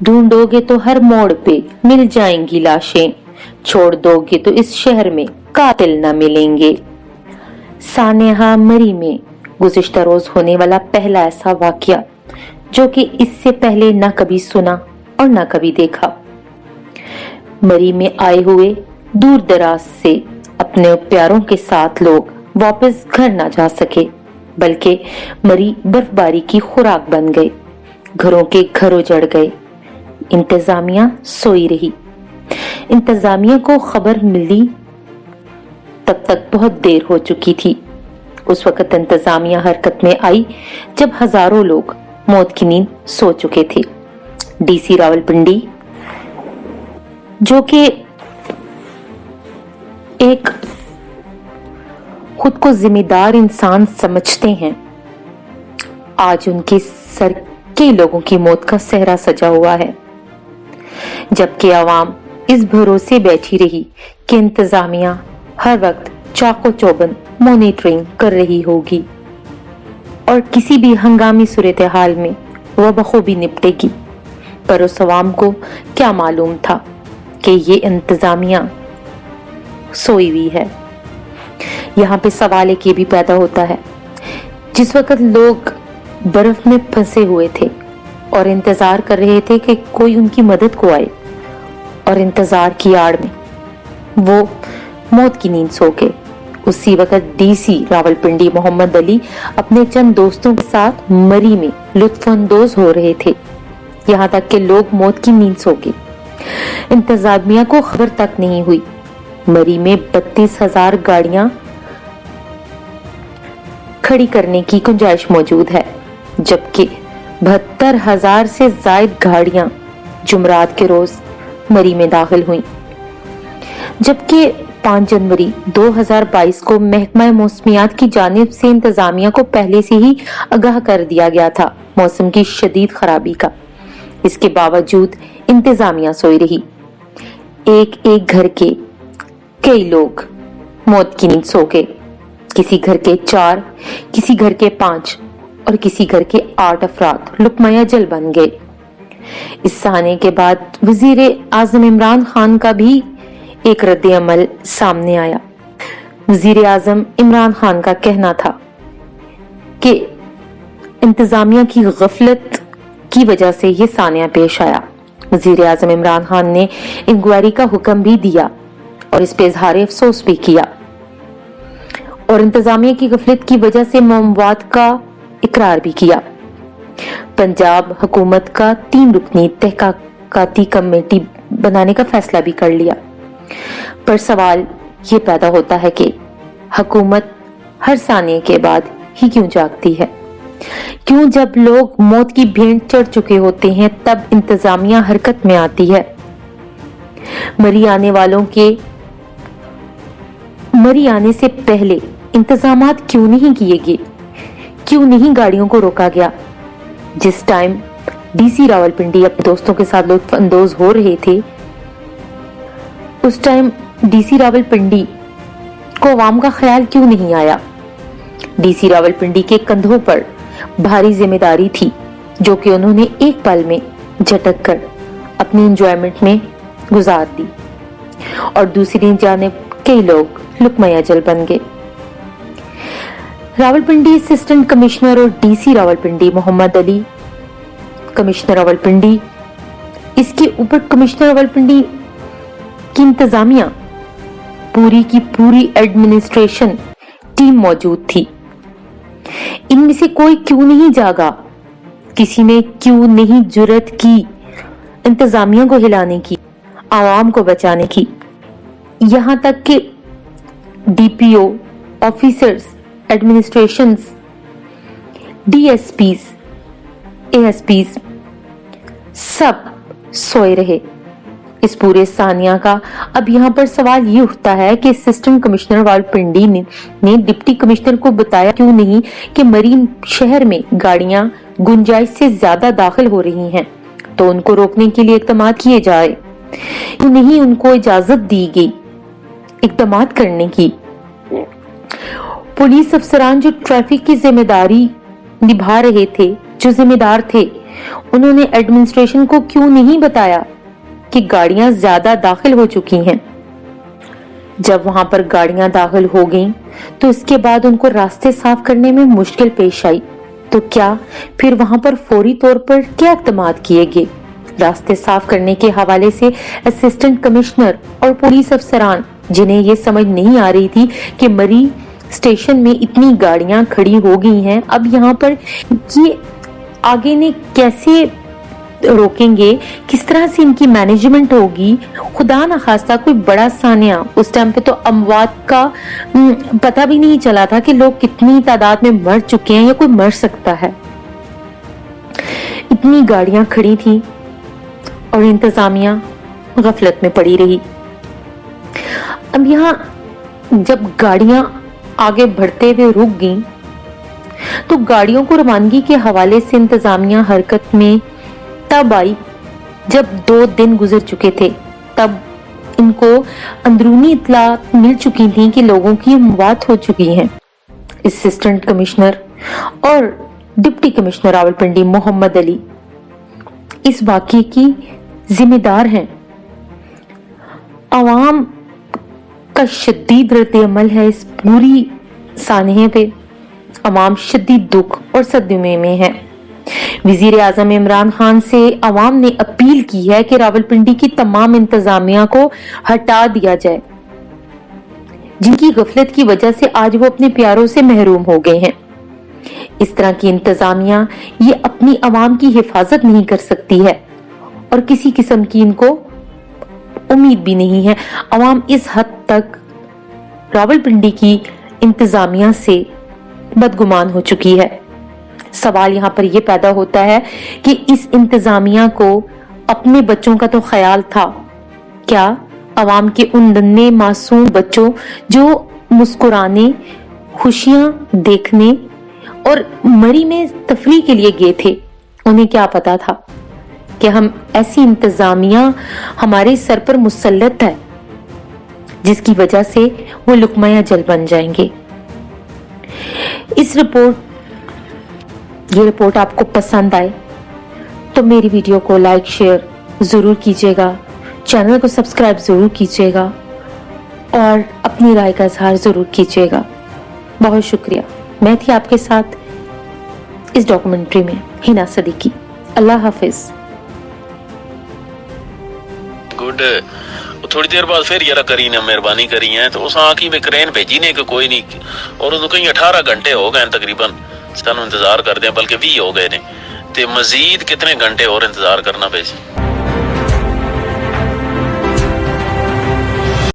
ढूंढोगे तो हर मोड़ पे मिल जाएंगी लाशें, छोड़ दोगे तो इस शहर में कातिल न मिलेंगे। सानेहा मरी में गुज़िश्ता रोज होने वाला पहला ऐसा वाकया जो कि इससे पहले न कभी सुना और न कभी देखा। मरी में आए हुए दूर दराज से अपने प्यारों के साथ लोग वापस घर न जा सके, बल्कि मरी बर्फबारी की खुराक बन गए। घरों के घर उजड़ गए। इंतजामिया सोई रही। इंतजामिया को खबर मिली तब तक बहुत देर हो चुकी थी। उस वक्त इंतजामिया हरकत में आई जब हजारों लोग मौत की नींद सो चुके थे। डीसी रावलपिंडी, जो कि एक खुद को जिम्मेदार इंसान समझते हैं, आज उनके सर कई लोगों की मौत का सेहरा सजा हुआ है, जबकि आवाम इस भरोसे बैठी रही कि इंतजामिया हर वक्त चाको चौबंद मॉनिटरिंग कर रही होगी और किसी भी हंगामी सूरत हाल में वह बखूबी निपटेगी। पर उस अवाम को क्या मालूम था कि ये इंतजामिया सोई हुई है। यहाँ पे सवाल एक ये भी पैदा होता है, जिस वक्त लोग बर्फ में फंसे हुए थे और इंतजार कर रहे थे कि कोई उनकी मदद को आए, और इंतजार की आड़ में वो मौत की नींद सो के, उसी वक्त डीसी रावलपिंडी मोहम्मद अली अपने चंद दोस्तों के साथ मरी में लुत्फानंदोज हो रहे थे। यहाँ तक कि लोग मौत की नींद सो गए। इंतजामिया को खबर तक नहीं हुई। मरी में 32,000 गाड़ियां खड़ी करने की गुंजाइश मौजूद है, जबकि 72,000 से जायद गाड़ियां जुमरात के रोज मरी में दाखिल हुई। जबकि 5 जनवरी 2022 को महकमा मौसमियात की जानिब से इंतजामिया को पहले से ही आगाह कर दिया गया था मौसम की शदीद खराबी का। इसके बावजूद इंतजामिया सोई रही। एक एक घर के कई लोग मौत की नींद सो गए। किसी घर के 4, किसी घर के 5 और किसी घर के 8 अफराद लुकमाया जल बन गए। इस साने के बाद वजीर आजम इमरान खान का भी एक रद्द अमल सामने आया। वजीर आजम इमरान खान का कहना था कि इंतजामिया की गफलत की वजह से ये सानिया पेश आया। वजीर आजम इमरान खान ने इंक्वायरी का हुक्म भी दिया और इस पे इजहार अफसोस भी किया, और इंतजामिया की गफलत की वजह से ममवात का इकरार भी किया। पंजाब हुकूमत का 3 रुकनी तहकीकाती कमेटी बनाने का फैसला भी कर लिया। पर सवाल ये पैदा होता है कि हुकूमत हर सानिए के बाद ही क्यों जागती है? क्यों जब लोग मौत की भेंट चढ़ चुके होते हैं तब इंतजामिया हरकत में आती है? मरी आने से पहले इंतजामात क्यों नहीं किए गए? क्यों नहीं गाड़ियों को रोका गया? जिस टाइम डीसी रावलपिंडी अपने दोस्तों के साथ लुत्फानंदोज हो रहे थे, उस टाइम डीसी रावलपिंडी को अवाम का ख्याल क्यों नहीं आया? डीसी रावलपिंडी के कंधों पर भारी जिम्मेदारी थी, जो कि उन्होंने एक पल में झटक कर अपनी एंजॉयमेंट में गुजार दी, और दूसरी जानिब कई लोग लुकमाया जल बन गए। रावलपिंडी असिस्टेंट कमिश्नर और डीसी रावलपिंडी मोहम्मद अली, कमिश्नर रावलपिंडी, इसके ऊपर कमिश्नर रावलपिंडी की इंतजामिया, पूरी की पूरी एडमिनिस्ट्रेशन टीम मौजूद थी। इनमें से कोई क्यों नहीं जागा? किसी ने क्यों नहीं जुर्रत की इंतजामिया को हिलाने की, आवाम को बचाने की? यहाँ तक कि डीपीओ, ऑफिसर्स, एडमिनिस्ट्रेशंस, डीएसपीज, एएसपीज सब सोए रहे। इस पूरे सानिया का अब यहाँ पर सवाल ये उठता है कि असिस्टेंट कमिश्नर रावलपिंडी ने डिप्टी कमिश्नर को बताया क्यों नहीं कि मरी शहर में गाड़ियां गुंजाइश से ज्यादा दाखिल हो रही हैं, तो उनको रोकने के लिए इक़दाम किए जाए। क्यों नहीं उनको इजाजत दी गई इक़दाम करने की? पुलिस अफसरान जो ट्रैफिक की जिम्मेदारी निभा रहे थे, जो जिम्मेदार थे, उन्होंने एडमिनिस्ट्रेशन को क्यों नहीं बताया कि गाड़ियां ज्यादा दाखिल हो चुकी हैं। जब वहां पर गाड़ियां दाखिल हो गईं, तो इसके बाद उनको रास्ते साफ करने में मुश्किल पेश आई। तो क्या फिर वहां पर फौरी तौर पर क्या इक़दाम किए गए? रास्ते साफ करने के हवाले से असिस्टेंट कमिश्नर और पुलिस अफसरान, जिन्हें ये समझ नहीं आ रही थी कि मरी स्टेशन में इतनी गाड़ियां खड़ी हो गई हैं, अब यहाँ पर ये आगे ने कैसे रोकेंगे, किस तरह से इनकी मैनेजमेंट होगी। खुदा न खास्ता कोई बड़ा सानिया, उस टाइम पे तो अमवात का पता भी नहीं चला था कि लोग कितनी तादाद में मर चुके हैं या कोई मर सकता है। इतनी गाड़ियां खड़ी थी और इंतजामिया गफलत में पड़ी रही। अब यहाँ जब गाड़ियां आगे बढ़ते हुए रुक गईं, तो गाड़ियों को रवानगी के हवाले से इंतजामिया हरकत में तब आई जब 2 दिन गुजर चुके थे। तब इनको अंदरूनी इत्तलात मिल चुकी थी कि लोगों की मौत हो चुकी है। असिस्टेंट कमिश्नर और डिप्टी कमिश्नर रावलपिंडी मोहम्मद अली इस वाक़ये की जिम्मेदार हैं। अवाम का शदीद रद्द-ए-अमल है इस पूरी सानहे पे। अवाम शदीद दुख और सदमे में है। वजीर आजम इमरान खान से अवाम ने अपील की है कि रावलपिंडी की तमाम इंतजामिया को हटा दिया जाए, जिनकी गफलत की वजह से आज वो अपने प्यारों से महरूम हो गए हैं। इस तरह की इंतजामिया ये अपनी अवाम की हिफाजत नहीं कर सकती है और किसी किस्म की इनको उम्मीद भी नहीं है। अवाम इस हद तक रावलपिंडी की इंतजामिया से बदगुमान हो चुकी है। सवाल यहाँ पर यह पैदा होता है कि इस इंतजामिया को अपने बच्चों का तो ख्याल था क्या? अवाम के उन नन्हे मासूम बच्चों जो मुस्कुराने, खुशियां देखने और मरी में तफरीह के लिए गए थे, उन्हें क्या पता था कि हम ऐसी इंतजामिया हमारे सर पर मुसल्लत है जिसकी वजह से वो लुकमा जल बन जाएंगे। ये रिपोर्ट आपको पसंद आए तो मेरी वीडियो को लाइक शेयर जरूर कीजिएगा, चैनल को सब्सक्राइब जरूर कीजिएगा और अपनी राय का इजहार जरूर कीजिएगा। बहुत शुक्रिया। मैं थी आपके साथ इस डॉक्यूमेंट्री में हिना सदीकी। अल्लाह हाफिज। गुड। थोड़ी देर बाद फिर यार करी ने मेहरबानी करी है तो उस आँखी में क्रेन भेजी ने कि कोई नहीं, और उनको कहीं 18 घंटे हो गए तकरीबन इंतजार करते हैं, बल्कि 20 हो गए ने, ते मजीद कितने घंटे और इंतजार करना पे।